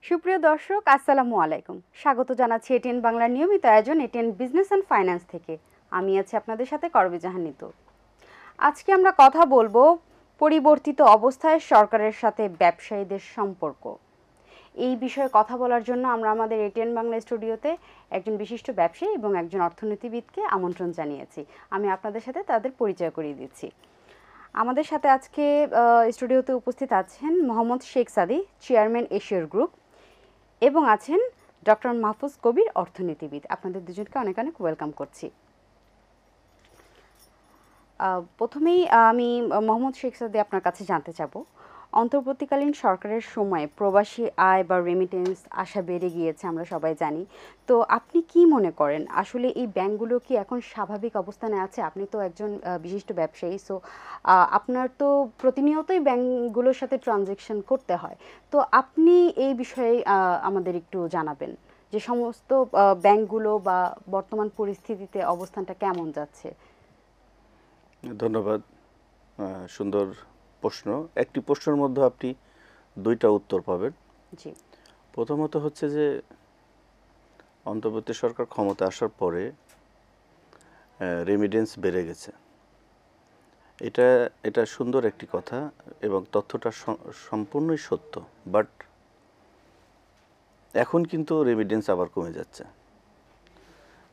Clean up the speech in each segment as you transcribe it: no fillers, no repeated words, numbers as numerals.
সুপ্রিয় দর্শক, আসসালামু আলাইকুম। স্বাগত জানাচ্ছি এটিএন বাংলার নিয়মিত আয়োজন এটিএন বিজনেস অ্যান্ড ফাইন্যান্স থেকে। আমি আছি আপনাদের সাথে করবী জাহান নিতু। আজকে আমরা কথা বলবো পরিবর্তিত অবস্থায় সরকারের সাথে ব্যবসায়ীদের সম্পর্ক। এই বিষয়ে কথা বলার জন্য আমরা আমাদের এটিএন বাংলা স্টুডিওতে একজন বিশিষ্ট ব্যবসায়ী এবং একজন অর্থনীতিবিদকে আমন্ত্রণ জানিয়েছি। আমি আপনাদের সাথে তাদের পরিচয় করিয়ে দিচ্ছি। আমাদের সাথে আজকে স্টুডিওতে উপস্থিত আছেন মোহাম্মদ শেখ সাদি, চেয়ারম্যান এশিয়ার গ্রুপ, এবং আছেন ডক্টর মাহফুজ কবির, অর্থনীতিবিদ। আপনাদের দুজনকে অনেক অনেক ওয়েলকাম করছি। প্রথমেই আমি মোহাম্মদ শেখ সাদি আপনার কাছে জানতে চাবো, অন্তর্বর্তীকালীন সরকারের সময় প্রবাসী আয় বা রেমিটেন্স আশা বেড়ে গিয়েছে, আমরা সবাই জানি। তো আপনি কি মনে করেন, আসলে এই ব্যাংকগুলো কি এখন স্বাভাবিক অবস্থানে আছে? আপনি তো একজন বিশিষ্ট ব্যবসায়ী, সো আপনার তো প্রতিনিয়তই ব্যাংকগুলোর সাথে ট্রানজ্যাকশন করতে হয়। তো আপনি এই বিষয়ে আমাদের একটু জানাবেন যে সমস্ত ব্যাংকগুলো বা বর্তমান পরিস্থিতিতে অবস্থানটা কেমন যাচ্ছে। ধন্যবাদ। সুন্দর প্রশ্ন। একটি প্রশ্নের মধ্যে আপনি দুইটা উত্তর পাবেন। জি। প্রথমত হচ্ছে যে অন্তর্বর্তী সরকার ক্ষমতা আসার পরে রেমিডেন্স বেড়ে গেছে। এটা সুন্দর একটি কথা এবং তথ্যটা সম্পূর্ণই সত্য। বাট এখন কিন্তু রেমিডেন্স আবার কমে যাচ্ছে।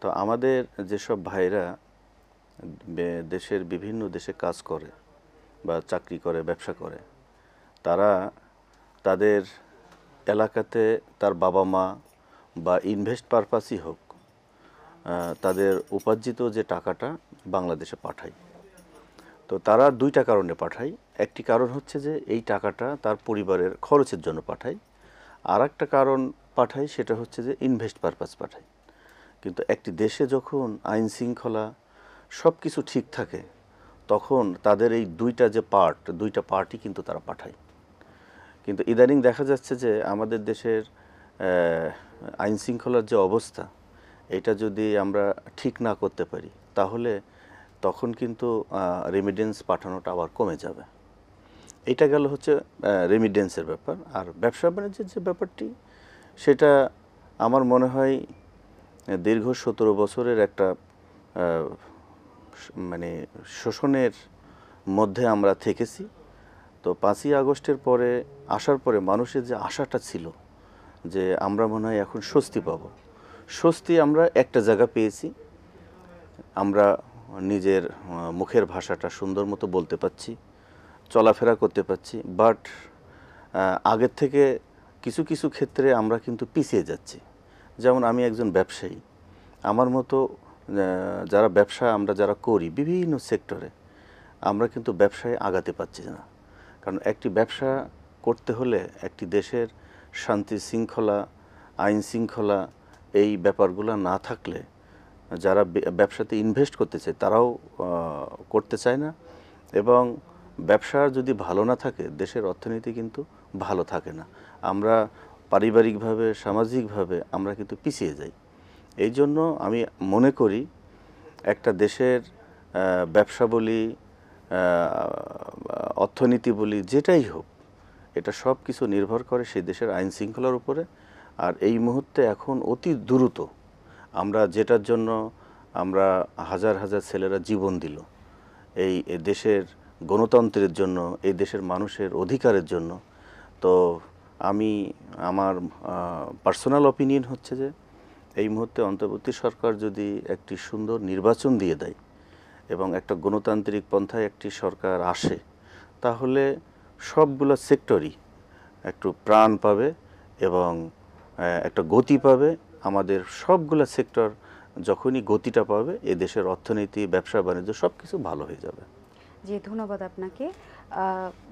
তো আমাদের যেসব ভাইরা দেশের বিভিন্ন দেশে কাজ করে বা চাকরি করে, ব্যবসা করে, তারা তাদের এলাকাতে তার বাবা মা বা ইনভেস্ট পারপাসই হোক, তাদের উপার্জিত যে টাকাটা বাংলাদেশে পাঠায়। তো তারা দুইটা কারণে পাঠায়। একটি কারণ হচ্ছে যে এই টাকাটা তার পরিবারের খরচের জন্য পাঠায়, আর একটা কারণ পাঠায় সেটা হচ্ছে যে ইনভেস্ট পারপাস পাঠায়। কিন্তু একটি দেশে যখন আইন শৃঙ্খলা সব কিছু ঠিক থাকে, তখন তাদের এই দুইটা পার্টই কিন্তু তারা পাঠায়। কিন্তু ইদানিং দেখা যাচ্ছে যে আমাদের দেশের আইন শৃঙ্খলার যে অবস্থা, এটা যদি আমরা ঠিক না করতে পারি, তাহলে তখন কিন্তু রেমিডেন্স পাঠানোটা আবার কমে যাবে। এটা গেল হচ্ছে রেমিডেন্সের ব্যাপার। আর ব্যবসা বাণিজ্যের যে ব্যাপারটি, সেটা আমার মনে হয় দীর্ঘ 17 বছরের একটা মানে শোষণের মধ্যে আমরা থেকেছি। তো 5ই আগস্টের পরে আসার পরে মানুষের যে আশাটা ছিল যে আমরা মনে হয় এখন স্বস্তি পাবো, স্বস্তি আমরা একটা জায়গা পেয়েছি। আমরা নিজের মুখের ভাষাটা সুন্দর মতো বলতে পারছি, চলাফেরা করতে পারছি। বাট আগের থেকে কিছু কিছু ক্ষেত্রে আমরা কিন্তু পিছিয়ে যাচ্ছি। যেমন আমি একজন ব্যবসায়ী, আমার মতো আমরা যারা করি বিভিন্ন সেক্টরে, আমরা কিন্তু ব্যবসায় আগাতে পারছি না। কারণ একটি ব্যবসা করতে হলে একটি দেশের শান্তি শৃঙ্খলা, আইন শৃঙ্খলা, এই ব্যাপারগুলো না থাকলে যারা ব্যবসাতে ইনভেস্ট করতে চায় তারাও করতে চায় না। এবং ব্যবসা যদি ভালো না থাকে, দেশের অর্থনীতি কিন্তু ভালো থাকে না। আমরা পারিবারিকভাবে, সামাজিকভাবে আমরা কিন্তু পিছিয়ে যাই। এই জন্য আমি মনে করি একটা দেশের ব্যবসা বলি, অর্থনীতি বলি, যেটাই হোক, এটা সব কিছু নির্ভর করে সেই দেশের আইন শৃঙ্খলার উপরে। আর এই মুহূর্তে এখন অতি দ্রুত আমরা যেটার জন্য আমরা হাজার হাজার ছেলেরা জীবন দিল, এই দেশের গণতন্ত্রের জন্য, এই দেশের মানুষের অধিকারের জন্য। তো আমার পার্সোনাল অপিনিয়ন হচ্ছে যে এই মুহূর্তে অন্তর্বর্তী সরকার যদি একটি সুন্দর নির্বাচন দিয়ে দেয় এবং একটা গণতান্ত্রিক পন্থায় একটি সরকার আসে, তাহলে সবগুলো সেক্টরই একটু প্রাণ পাবে এবং একটা গতি পাবে। আমাদের সবগুলো সেক্টর যখনই গতিটা পাবে, এ দেশের অর্থনীতি, ব্যবসা বাণিজ্য সব কিছু ভালো হয়ে যাবে। জি, ধন্যবাদ আপনাকে।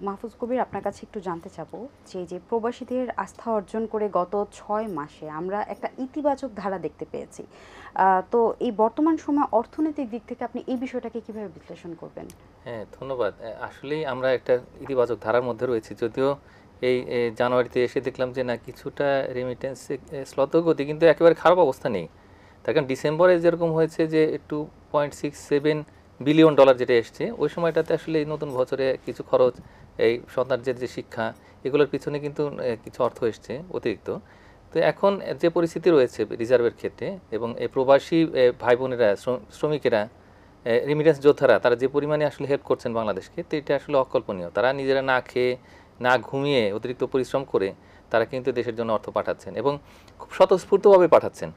মাহফুজ কবির, আপনার কাছে একটু জানতে চাবো যে প্রবাসীদের আস্থা অর্জন করে গত 6 মাসে আমরা একটা ইতিবাচক ধারা দেখতে পেয়েছি। তো এই বর্তমান সময় অর্থনৈতিক দিক থেকে আপনি এই বিষয়টাকে কিভাবে বিশ্লেষণ করবেন? হ্যাঁ, ধন্যবাদ। আসলেই আমরা একটা ইতিবাচক ধারার মধ্যে রয়েছি, যদিও এই জানুয়ারিতে এসে দেখলাম যে না, কিছুটা রেমিটেন্স স্লতগতি, কিন্তু একেবারে খারাপ অবস্থা নেই। তার কারণ ডিসেম্বরে যেরকম হয়েছে যে $2.67 বিলিয়ন যেটা এসছে, ওই সময়টাতে আসলে নতুন বছরে কিছু খরচ এই সন্তানদের যে শিক্ষা, এগুলোর পিছনে কিন্তু কিছু অর্থ এসছে অতিরিক্ত। তো এখন যে পরিস্থিতি রয়েছে রিজার্ভের ক্ষেত্রে, এবং এই প্রবাসী ভাই বোনেরা, শ্রমিকেরা, রেমিটেন্স যোদ্ধারা, তারা যে পরিমাণে আসলে হেল্প করছেন বাংলাদেশকে, তো এটা আসলে অকল্পনীয়। তারা নিজেরা না খেয়ে না ঘুমিয়ে অতিরিক্ত পরিশ্রম করে তারা কিন্তু দেশের জন্য অর্থ পাঠাচ্ছেন, এবং খুব স্বতঃস্ফূর্তভাবে পাঠাচ্ছেন।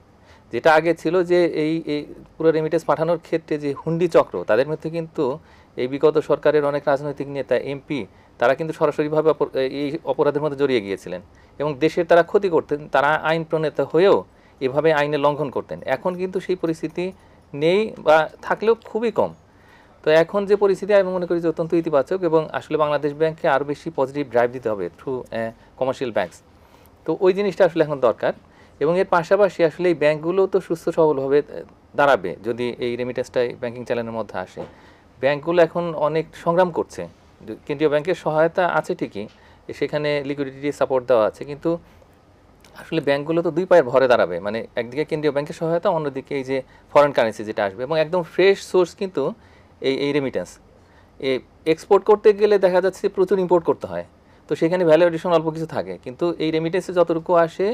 যেটা আগে ছিল যে এই এই পুরো রেমিটেন্স পাঠানোর ক্ষেত্রে যে হুন্ডি চক্র, তাদের মধ্যে কিন্তু এই বিগত সরকারের অনেক রাজনৈতিক নেতা, এমপি, তারা কিন্তু সরাসরিভাবে এই অপরাধের মধ্যে জড়িয়ে গিয়েছিলেন, এবং দেশের তারা ক্ষতি করতেন। তারা আইন প্রণেতা হয়েও এভাবে আইনের লঙ্ঘন করতেন। এখন কিন্তু সেই পরিস্থিতি নেই, বা থাকলেও খুবই কম। তো এখন যে পরিস্থিতি, আমি মনে করি যে অত্যন্ত ইতিবাচক, এবং আসলে বাংলাদেশ ব্যাংককে আরও বেশি পজিটিভ ড্রাইভ দিতে হবে থ্রু কমার্শিয়াল ব্যাংকস। তো ওই জিনিসটা আসলে এখন দরকার, এবং এর পাশাপাশি আসলে এই ব্যাংকগুলো তো সুস্থ সবলভাবে দাঁড়াবে যদি এই রেমিটেন্সটা ব্যাংকিং চ্যানেলের মধ্যে আসে। ব্যাংকগুলো এখন অনেক সংগ্রাম করছে, কেন্দ্রীয় ব্যাংকের সহায়তা আছে ঠিকই, সেখানে লিকুইডিটি সাপোর্ট দেওয়া আছে, কিন্তু আসলে ব্যাংকগুলো তো দুই পায়ের ভরে দাঁড়াবে। মানে একদিকে কেন্দ্রীয় ব্যাংকের সহায়তা, অন্যদিকে এই যে ফরেন কারেন্সি যেটা আসবে, এবং একদম ফ্রেশ সোর্স কিন্তু এই রেমিটেন্স। এক্সপোর্ট করতে গেলে দেখা যাচ্ছে প্রচুর ইম্পোর্ট করতে হয়, তো সেখানে ভ্যালু এডিশন অল্প কিছু থাকে, কিন্তু এই রেমিটেন্সে যতটুকু আসে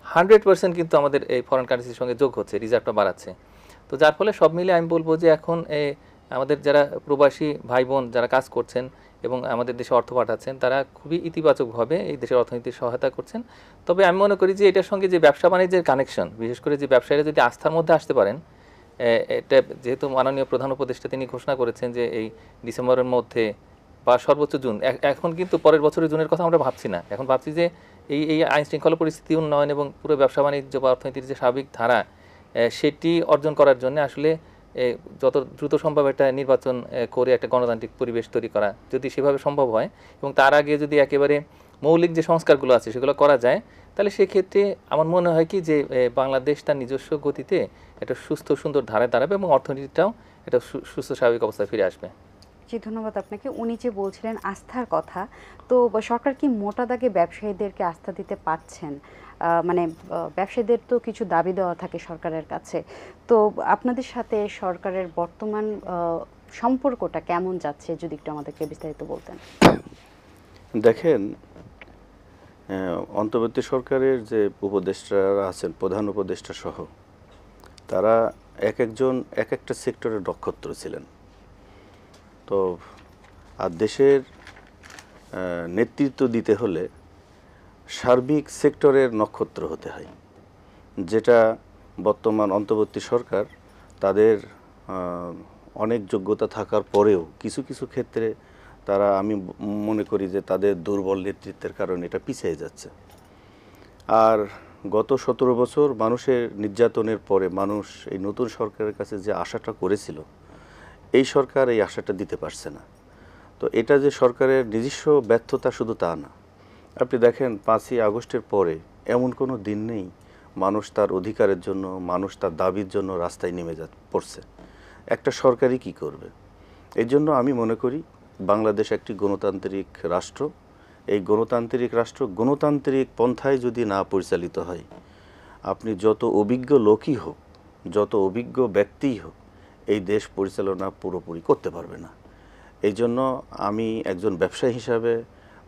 100% কিন্তু আমাদের এই ফরেন কারেন্সির সঙ্গে যোগ হচ্ছে, রিজার্ভটা বাড়াচ্ছে। তো যার ফলে সব মিলে আমি বলবো যে এখন আমাদের যারা প্রবাসী ভাই বোন যারা কাজ করছেন এবং আমাদের দেশে অর্থ পাঠাচ্ছেন, তারা খুবই ইতিবাচকভাবে এই দেশের অর্থনীতির সহায়তা করছেন। তবে আমি মনে করি যে এটার সঙ্গে যে ব্যবসা বাণিজ্যের কানেকশন, বিশেষ করে যে ব্যবসায়ীরা যদি আস্থার মধ্যে আসতে পারেন, এটা যেহেতু মাননীয় প্রধান উপদেষ্টা তিনি ঘোষণা করেছেন যে এই ডিসেম্বরের মধ্যে বা সর্বোচ্চ জুন, এখন কিন্তু পরের বছরের জুনের কথা আমরা ভাবছি না, এখন ভাবছি যে এই আইন শৃঙ্খলা পরিস্থিতি উন্নয়ন এবং পুরো ব্যবসা বাণিজ্য বা অর্থনীতির যে স্বাভাবিক ধারা, সেটি অর্জন করার জন্য আসলে যত দ্রুত সম্ভব একটা নির্বাচন করে একটা গণতান্ত্রিক পরিবেশ তৈরি করা, যদি সেভাবে সম্ভব হয়, এবং তার আগে যদি একেবারে মৌলিক যে সংস্কারগুলো আছে সেগুলো করা যায়, তাহলে সেক্ষেত্রে আমার মনে হয় কি যে বাংলাদেশ তার নিজস্ব গতিতে একটা সুস্থ সুন্দর ধারায় দাঁড়াবে, এবং অর্থনীতিটাও একটা সুস্থ স্বাভাবিক অবস্থায় ফিরে আসবে। জি, ধন্যবাদ আপনাকে। উনি যে বলছিলেন আস্থার কথা, তো সরকার কি মোটা দাগে ব্যবসায়ীদেরকে আস্থা দিতে পারছেন? মানে ব্যবসায়ীদের তো কিছু দাবি দেওয়া থাকে সরকারের কাছে, তো আপনাদের সাথে সরকারের বর্তমান সম্পর্কটা কেমন যাচ্ছে যদি একটু আমাদেরকে বিস্তারিত বলতেন। দেখেন, অন্তর্বর্তী সরকারের যে উপদেষ্টারা আছেন, প্রধান উপদেষ্টা সহ, তারা একজন এক একটা সেক্টরের নক্ষত্র ছিলেন। তো আর দেশের নেতৃত্ব দিতে হলে সার্বিক সেক্টরের নক্ষত্র হতে হয়, যেটা বর্তমান অন্তর্বর্তী সরকার তাদের অনেক যোগ্যতা থাকার পরেও কিছু কিছু ক্ষেত্রে তারা, আমি মনে করি যে তাদের দুর্বল নেতৃত্বের কারণে এটা পিছিয়ে যাচ্ছে। আর গত 17 বছর মানুষের নির্যাতনের পরে মানুষ এই নতুন সরকারের কাছে যে আশাটা করেছিল, এই সরকার এই আশাটা দিতে পারছে না। তো এটা যে সরকারের নিজস্ব ব্যর্থতা শুধু তা না। আপনি দেখেন 5ই আগস্টের পরে এমন কোনো দিন নেই মানুষ তার অধিকারের জন্য, মানুষ তার দাবির জন্য রাস্তায় নেমে পড়ছে। একটা সরকারই কি করবে? এই জন্য আমি মনে করি বাংলাদেশ একটি গণতান্ত্রিক রাষ্ট্র। এই গণতান্ত্রিক রাষ্ট্র গণতান্ত্রিক পন্থায় যদি না পরিচালিত হয়, আপনি যত অভিজ্ঞ লোকই হোক, যত অভিজ্ঞ ব্যক্তিই হোক, এই দেশ পরিচালনা পুরোপুরি করতে পারবে না। এই জন্য আমি একজন ব্যবসায়ী হিসাবে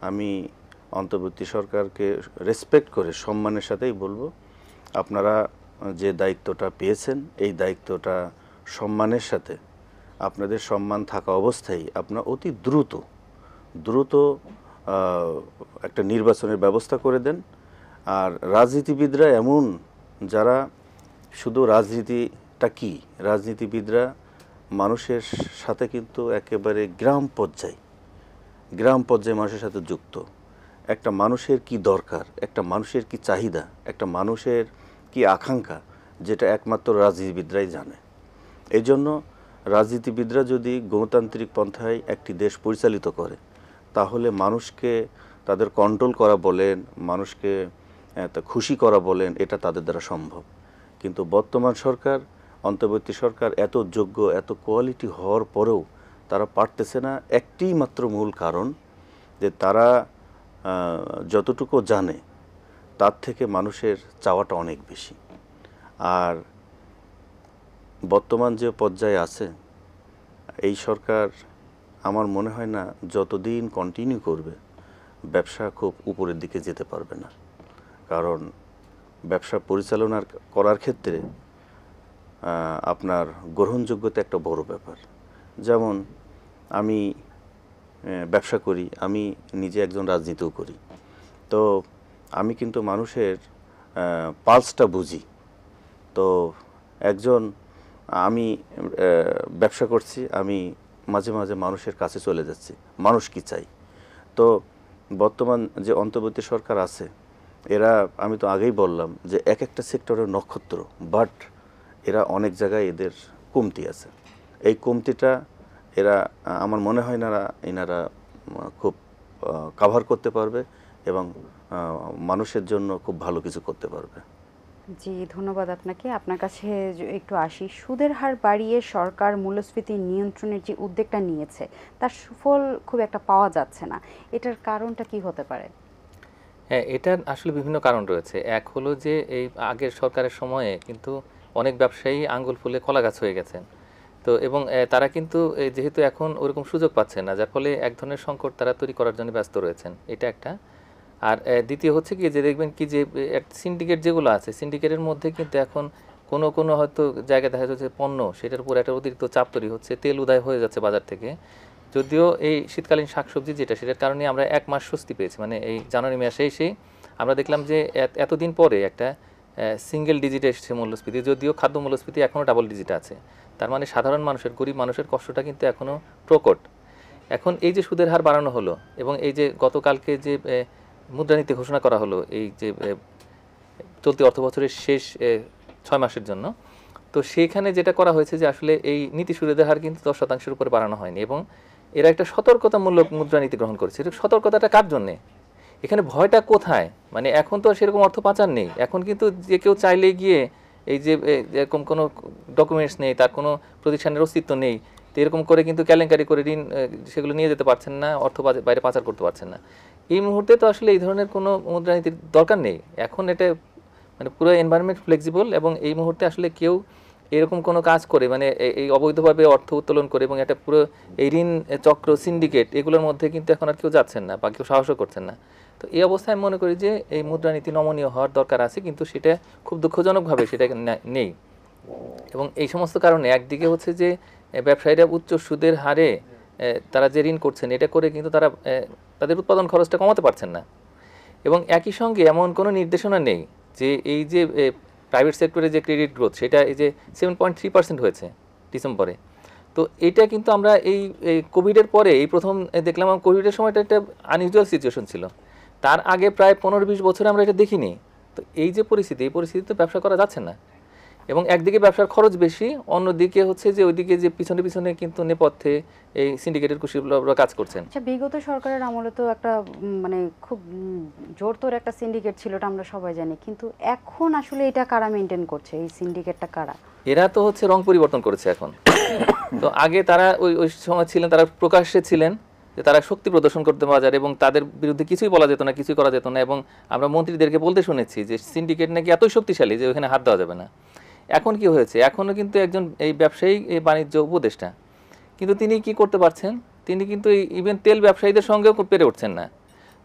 আমি অন্তর্বর্তী সরকারকে রেসপেক্ট করে সম্মানের সাথেই বলবো, আপনারা যে দায়িত্বটা পেয়েছেন, এই দায়িত্বটা সম্মানের সাথে, আপনাদের সম্মান থাকা অবস্থায় আপনারা অতি দ্রুত একটা নির্বাচনের ব্যবস্থা করে দেন। আর রাজনীতিবিদরা এমন, যারা শুধু রাজনীতিটা কি, রাজনীতিবিদরা মানুষের সাথে কিন্তু একেবারে গ্রাম পর্যায়ে মানুষের সাথে যুক্ত। একটা মানুষের কি দরকার, একটা মানুষের কি চাহিদা, একটা মানুষের কি আকাঙ্ক্ষা, যেটা একমাত্র রাজনীতিবিদরাই জানে। এই জন্য রাজনীতিবিদরা যদি গণতান্ত্রিক পন্থায় একটি দেশ পরিচালিত করে, তাহলে মানুষকে তাদের কন্ট্রোল করা বলেন, মানুষকে খুশি করা বলেন, এটা তাদের দ্বারা সম্ভব। কিন্তু বর্তমান সরকার, অন্তর্বর্তী সরকার এত যোগ্য, এত কোয়ালিটি হওয়ার পরেও তারা পারতেছে না। একটি মাত্র মূল কারণ যে তারা যতটুকু জানে তার থেকে মানুষের চাওয়াটা অনেক বেশি। আর বর্তমান যে পর্যায়ে আছে এই সরকার, আমার মনে হয় না যতদিন কন্টিনিউ করবে ব্যবসা খুব উপরের দিকে যেতে পারবে না। কারণ ব্যবসা পরিচালনা করার ক্ষেত্রে আপনার গ্রহণযোগ্যতা একটা বড় ব্যাপার। যেমন আমি ব্যবসা করি, আমি নিজে একজন রাজনীতিও করি, তো আমি কিন্তু মানুষের পালসটা বুঝি। তো একজন আমি ব্যবসা করছি, আমি মাঝে মাঝে মানুষের কাছে চলে যাচ্ছি, মানুষ কি চাই। তো বর্তমান যে অন্তর্বর্তী সরকার আছে এরা, আমি তো আগেই বললাম যে এক একটা সেক্টরের নক্ষত্র, বাট এরা অনেক জায়গায় এদের কমতি আছে। এই কমতিটা এরা আমার মনে হয় না এনারা খুব কাভার করতে পারবে এবং মানুষের জন্য খুব ভালো কিছু করতে পারবে। জি, ধন্যবাদ আপনাকে। আপনার কাছে একটু আসি, সুদের হার বাড়িয়ে সরকার মূল্যস্ফীতি নিয়ন্ত্রণের যে উদ্যোগটা নিয়েছে তার সুফল খুব একটা পাওয়া যাচ্ছে না, এটার কারণটা কি হতে পারে? হ্যাঁ, এটার আসলে বিভিন্ন কারণ রয়েছে। এক হলো যে এই আগের সরকারের সময়ে কিন্তু অনেক ব্যবসায়ী আঙ্গুল ফুলে কলা গাছ হয়ে গেছেন। তো এবং তারা কিন্তু যেহেতু এখন ওরকম সুযোগ পাচ্ছে না, যার ফলে এক ধরনের সংকট তারা তৈরি করার জন্য ব্যস্ত রয়েছেন, এটা একটা। আর দ্বিতীয় হচ্ছে কি যে দেখবেন কি যে সিন্ডিকেট যেগুলো আছে, সিন্ডিকেটের মধ্যে কিন্তু এখন কোনো কোনো হয়তো জায়গায় দেখা যাচ্ছে পণ্য, সেটার উপর একটা অতিরিক্ত চাপ তৈরি হচ্ছে, তেল উদয় হয়ে যাচ্ছে বাজার থেকে। যদিও এই শীতকালীন শাকসবজি যেটা, সেটার কারণে আমরা 1 মাস স্বস্তি পেয়েছি। মানে এই জানুয়ারি মাসে এসেই আমরা দেখলাম যে এতদিন পরে একটা সিঙ্গেল ডিজিটে এসেছে মূল্যস্ফীতি, যদিও খাদ্য মূল্যস্ফীতি এখনও ডাবল ডিজিটে আছে। তার মানে সাধারণ মানুষের, গরিব মানুষের কষ্টটা কিন্তু এখনও প্রকট। এখন এই যে সুদের হার বাড়ানো হলো এবং এই যে গতকালকে যে মুদ্রানীতি ঘোষণা করা হলো এই যে চলতি অর্থবছরের শেষ 6 মাসের জন্য, তো সেখানে যেটা করা হয়েছে যে আসলে এই নীতি সুদের হার কিন্তু 10% উপরে বাড়ানো হয়নি এবং এরা একটা সতর্কতামূলক মুদ্রানীতি গ্রহণ করেছে। এটা সতর্কতাটা কার জন্যে? এখানে ভয়টা কোথায়? মানে এখন তো আর সেরকম অর্থ পাচার নেই, এখন কিন্তু যে কেউ চাইলে গিয়ে এই যে এরকম কোনো ডকুমেন্টস নেই, তার কোনো প্রতিষ্ঠানের অস্তিত্ব নেই, তো এরকম করে কিন্তু কেলেঙ্কারি করে ঋণ সেগুলো নিয়ে যেতে পারছেন না, অর্থ বাইরে পাচার করতে পারছেন না। এই মুহূর্তে তো আসলে এই ধরনের কোনো মুদ্রানীতির দরকার নেই। এখন এটা মানে পুরো এনভায়রনমেন্ট ফ্লেক্সিবল এবং এই মুহূর্তে আসলে কেউ এরকম কোনো কাজ করে মানে এই অবৈধভাবে অর্থ উত্তোলন করে এবং এটা পুরো এই ঋণ চক্র, সিন্ডিকেট, এগুলোর মধ্যে কিন্তু এখন আর কেউ যাচ্ছেন না বা কেউ সাহসও করছেন না। তো এই অবস্থায় আমি মনে করি যে এই মুদ্রানীতি নমনীয় হওয়ার দরকার আছে, কিন্তু সেটা খুব দুঃখজনকভাবে সেটা নেই। এবং এই সমস্ত কারণে একদিকে হচ্ছে যে ব্যবসায়ীরা উচ্চ সুদের হারে তারা যে ঋণ করছেন, এটা করে কিন্তু তারা তাদের উৎপাদন খরচটা কমাতে পারছেন না। এবং একই সঙ্গে এমন কোনো নির্দেশনা নেই যে এই যে প্রাইভেট সেক্টরে যে ক্রেডিট গ্রোথ, সেটা এই যে 7.3% হয়েছে ডিসেম্বরে। তো এটা কিন্তু আমরা এই কোভিডের পরে এই প্রথম দেখলাম। কোভিডের সময়টা একটা আনইউজুয়াল সিচুয়েশন ছিল, তার আগে প্রায় 15-20 বছরে আমরা এটা দেখিনি। তো এই যে পরিস্থিতি, এই পরিস্থিতিতে ব্যবসা করা যাচ্ছে না এবং একদিকে ব্যবসার খরচ বেশি, অন্যদিকে হচ্ছে যে ওইদিকে যে পিছনে পিছনে কিন্তু নেপথ্যে এই সিন্ডিকেটের কুশলীরা কাজ করছেন। আচ্ছা, বিগত সরকারের আমলে তো একটা মানে খুব জোরতোর একটা সিন্ডিকেট ছিল, এটা আমরা সবাই জানি, কিন্তু এখন আসলে এটা কারা মেনটেন করছে, এই সিন্ডিকেটটা কারা? এরা তো হচ্ছে রং পরিবর্তন করেছে এখন। তো আগে তারা ওই সময় ছিলেন, তারা প্রকাশ্যে ছিলেন যে তারা শক্তি প্রদর্শন করতে বাজার এবং তাদের বিরুদ্ধে কিছুই বলা যেত না, কিছুই করা যেত না। এবং আমরা মন্ত্রীদেরকে বলতে শুনেছি যে সিন্ডিকেট নাকি এতই শক্তিশালী যে ওখানে হাত দেওয়া যাবে না। এখন কি হয়েছে? এখনও কিন্তু একজন এই ব্যবসায়ী, এই বাণিজ্য উপদেষ্টা, কিন্তু তিনি কি করতে পারছেন? তিনি কিন্তু ইভেন তেল ব্যবসায়ীদের সঙ্গেও পেরে উঠছেন না।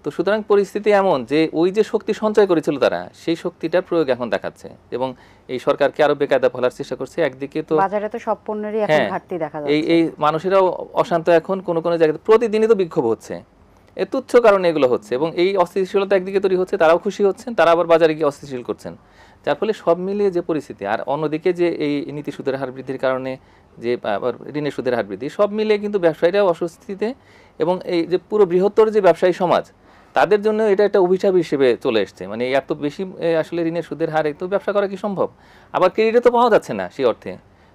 তো সুতরাং পরিস্থিতি এমন যে ওই যে শক্তি সঞ্চয় করেছিল তারা, সেই শক্তিটার প্রয়োগ এখন দেখাচ্ছে এবং এই সরকারকে আরো বেকায়দা ফেলার চেষ্টা করছে। একদিকে তো বাজারে তো সব পণ্যেরই এখন ঘাটতি দেখা যাচ্ছে। এই মানুষেরাও অশান্ত, এখন কোন কোন জায়গায় প্রতিদিনই তো বিক্ষোভ হচ্ছে, এ তুচ্ছ কারণে এগুলো হচ্ছে এবং এই অস্থিতিশীলতা একদিকে তৈরি হচ্ছে, তারাও খুশি হচ্ছেন, তারা আবার বাজারে গিয়ে অস্থিতিশীল করছেন, যার ফলে সব মিলিয়ে যে পরিস্থিতি। আর অন্যদিকে যে এই নীতি সুদের হার বৃদ্ধির কারণে যে আবার ঋণের সুদের হার বৃদ্ধি, সব মিলিয়ে কিন্তু ব্যবসায়ীরাও অস্বস্তিতে এবং এই যে পুরো বৃহত্তর যে ব্যবসায়ী সমাজ, তাদের জন্য এটা একটা অভিশাপ হিসেবে চলে এসছে। মানে এত বেশি আসলে ঋণের সুদের হারে তো ব্যবসা করা কি সম্ভব? আবার ক্রেডিটে তো পাওয়া যাচ্ছে না, সেই অর্থে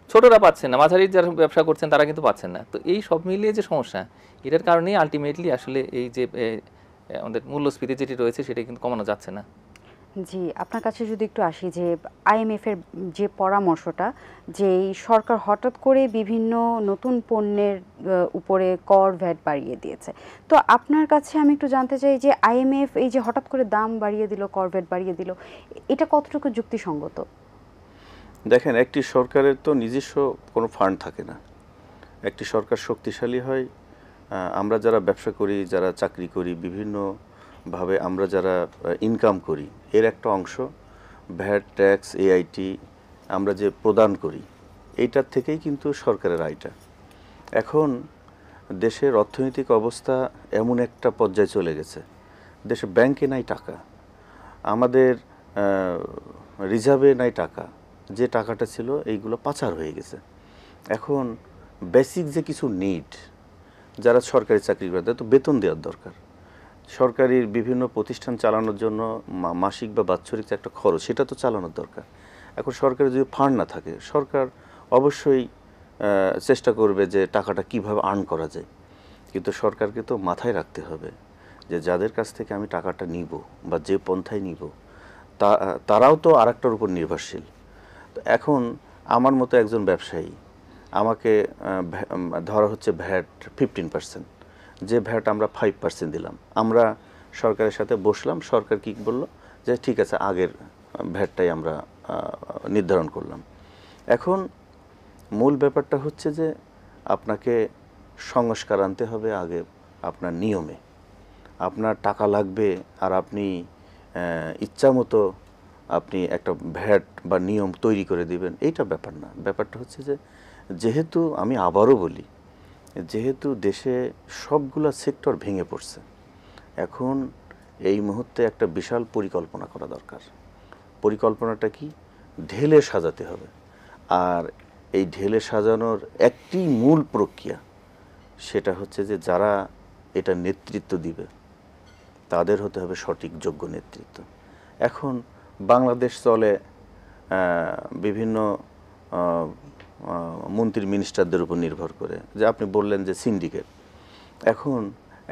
ছোটরা পাচ্ছেন না, মাঝারি যারা ব্যবসা করছেন তারা কিন্তু পাচ্ছেন না। তো এই সব মিলিয়ে যে সমস্যা, এটার কারণেই আলটিমেটলি আসলে এই যে আমাদের মূল্যস্ফীতি যেটি রয়েছে সেটা কিন্তু কমানো যাচ্ছে না। জি, আপনার কাছে যদি একটু আসি যে IMF এর যে পরামর্শটা, যে সরকার হঠাৎ করে বিভিন্ন নতুন পণ্যের উপরে কর ভ্যাট বাড়িয়ে দিয়েছে, তো আপনার কাছে আমি একটু জানতে চাই যে IMF এই যে হঠাৎ করে দাম বাড়িয়ে দিল, কর ভ্যাট বাড়িয়ে দিল, এটা কতটুকু যুক্তিসঙ্গত? দেখেন, একটি সরকারের তো নিজস্ব কোনো ফান্ড থাকে না। একটি সরকার শক্তিশালী হয় আমরা যারা ব্যবসা করি, যারা চাকরি করি, বিভিন্নভাবে আমরা যারা ইনকাম করি, এর একটা অংশ ভ্যাট, ট্যাক্স, এআইটি আমরা যে প্রদান করি, এইটার থেকেই কিন্তু সরকারের আয়টা। এখন দেশের অর্থনৈতিক অবস্থা এমন একটা পর্যায়ে চলে গেছে, দেশে ব্যাংকে নাই টাকা, আমাদের রিজার্ভে নাই টাকা, যে টাকাটা ছিল এইগুলো পাচার হয়ে গেছে। এখন বেসিক যে কিছু নিড, যারা সরকারি চাকরি করে তাদের তো বেতন দেওয়ার দরকার, সরকারি বিভিন্ন প্রতিষ্ঠান চালানোর জন্য মাসিক বা বাৎসরিক যে একটা খরচ, সেটা তো চালানোর দরকার। এখন সরকারের যদি ফান্ড না থাকে, সরকার অবশ্যই চেষ্টা করবে যে টাকাটা কিভাবে আর্ন করা যায়, কিন্তু সরকারকে তো মাথায় রাখতে হবে যে যাদের কাছ থেকে আমি টাকাটা নিব বা যে পন্থায় নিব, তারাও তো আরেকটার উপর নির্ভরশীল। তো এখন আমার মতো একজন ব্যবসায়ী, আমাকে ধরা হচ্ছে ভ্যাট 15%, যে ভ্যাট আমরা 5% দিলাম, আমরা সরকারের সাথে বসলাম, সরকার কি বলল যে ঠিক আছে আগের ভ্যাটটাই আমরা নির্ধারণ করলাম। এখন মূল ব্যাপারটা হচ্ছে যে আপনাকে সংস্কার আনতে হবে আগে আপনার নিয়মে। আপনার টাকা লাগবে আর আপনি ইচ্ছা মতো আপনি একটা ভ্যাট বা নিয়ম তৈরি করে দিবেন, এইটা ব্যাপার না। ব্যাপারটা হচ্ছে যে যেহেতু আমি আবারও বলি, যেহেতু দেশে সবগুলা সেক্টর ভেঙে পড়ছে, এখন এই মুহূর্তে একটা বিশাল পরিকল্পনা করা দরকার। পরিকল্পনাটা কি? ঢেলে সাজাতে হবে। আর এই ঢেলে সাজানোর একটি মূল প্রক্রিয়া, সেটা হচ্ছে যে যারা এটা নেতৃত্ব দিবে তাদের হতে হবে সঠিক যোগ্য নেতৃত্ব। এখন বাংলাদেশ চলে বিভিন্ন মন্ত্রী মিনিস্টারদের উপর নির্ভর করে, যে আপনি বললেন যে সিন্ডিকেট। এখন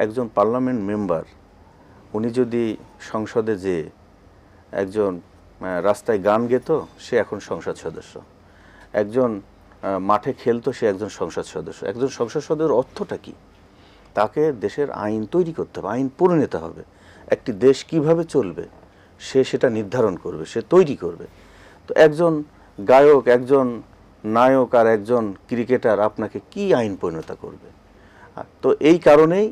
একজন পার্লামেন্ট মেম্বার, উনি যদি সংসদে যে একজন রাস্তায় গান গেত, সে এখন সংসদ সদস্য, একজন মাঠে খেলতো, সে একজন সংসদ সদস্য। একজন সংসদ সদস্যের অর্থটা কি? তাকে দেশের আইন তৈরি করতে হবে, আইন প্রণেতা হবে, একটি দেশ কিভাবে চলবে সে সেটা নির্ধারণ করবে, সে তৈরি করবে। তো একজন গায়ক, একজন নায়ক আর একজন ক্রিকেটার আপনাকে কি আইন প্রণেতা করবে? তো এই কারণেই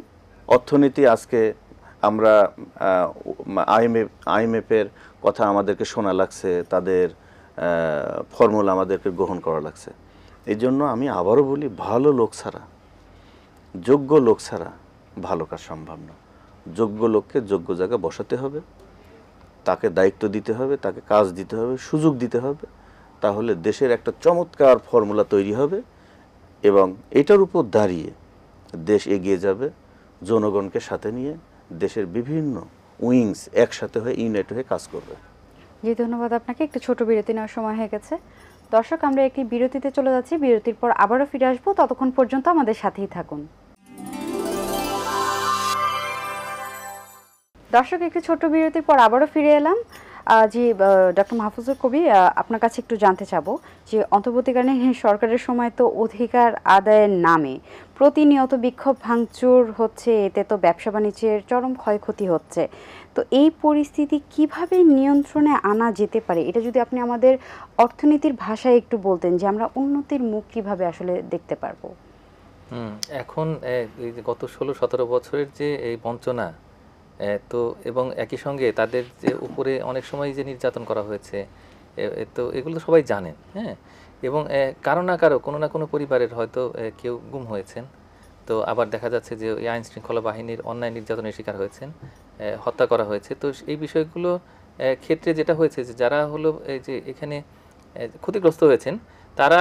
অর্থনীতি আজকে আমরা আইএমএফের কথা আমাদেরকে শোনা লাগছে, তাদের ফর্মুলা আমাদেরকে গ্রহণ করা লাগছে। এই জন্য আমি আবারও বলি, ভালো লোক ছাড়া, যোগ্য লোক ছাড়া ভালো কাজ সম্ভব না। যোগ্য লোককে যোগ্য জায়গায় বসাতে হবে, তাকে দায়িত্ব দিতে হবে, তাকে কাজ দিতে হবে, সুযোগ দিতে হবে, তাহলে দেশের একটা চমৎকার ফর্মুলা তৈরি হবে এবং এটার উপর দাঁড়িয়ে দেশ এগিয়ে যাবে। জনগণকে সাথে নিয়ে দেশের বিভিন্ন উইংস একসাথে হয়ে ইউনাইট হয়ে কাজ করবে। জি, ধন্যবাদ আপনাকে। একটু ছোট বিরতি নেওয়ার সময় হয়ে গেছে। দর্শক, আমরা একটি বিরতিতে চলে যাচ্ছি, বিরতির পর আবারও ফিরে আসবো, ততক্ষণ পর্যন্ত আমাদের সাথেই থাকুন। দর্শক, একটু ছোট বিরতির পর আবারও ফিরে এলাম। জি, ডক্টর মাহফুজুর কবির, আপনার কাছে একটু জানতে চাবো যে অন্তর্বর্তীকালীন সরকারের সময় তো অধিকার আদায়ের নামে প্রতিনিয়ত বিক্ষোভ ভাঙচুর হচ্ছে, এতে তো ব্যবসা বাণিজ্যের চরম ক্ষয়ক্ষতি হচ্ছে। তো এই পরিস্থিতি কিভাবে নিয়ন্ত্রণে আনা যেতে পারে, এটা যদি আপনি আমাদের অর্থনীতির ভাষায় একটু বলতেন, যে আমরা উন্নতির মুখ কিভাবে আসলে দেখতে পারবো। এখন এই যে গত 16-17 বছরের যে এই বঞ্চনা, তো এবং একই সঙ্গে তাদের যে উপরে অনেক সময় যে নির্যাতন করা হয়েছে, তো এগুলো সবাই জানেন। হ্যাঁ, এবং কারো না কারো, কোনো না কোনো পরিবারের হয়তো কেউ গুম হয়েছেন, তো আবার দেখা যাচ্ছে যে এই আইন শৃঙ্খলা বাহিনীর অন্যায় নির্যাতনের শিকার হয়েছেন, হত্যা করা হয়েছে। তো এই বিষয়গুলো ক্ষেত্রে যেটা হয়েছে যে যারা হলো এই যে এখানে ক্ষতিগ্রস্ত হয়েছেন, তারা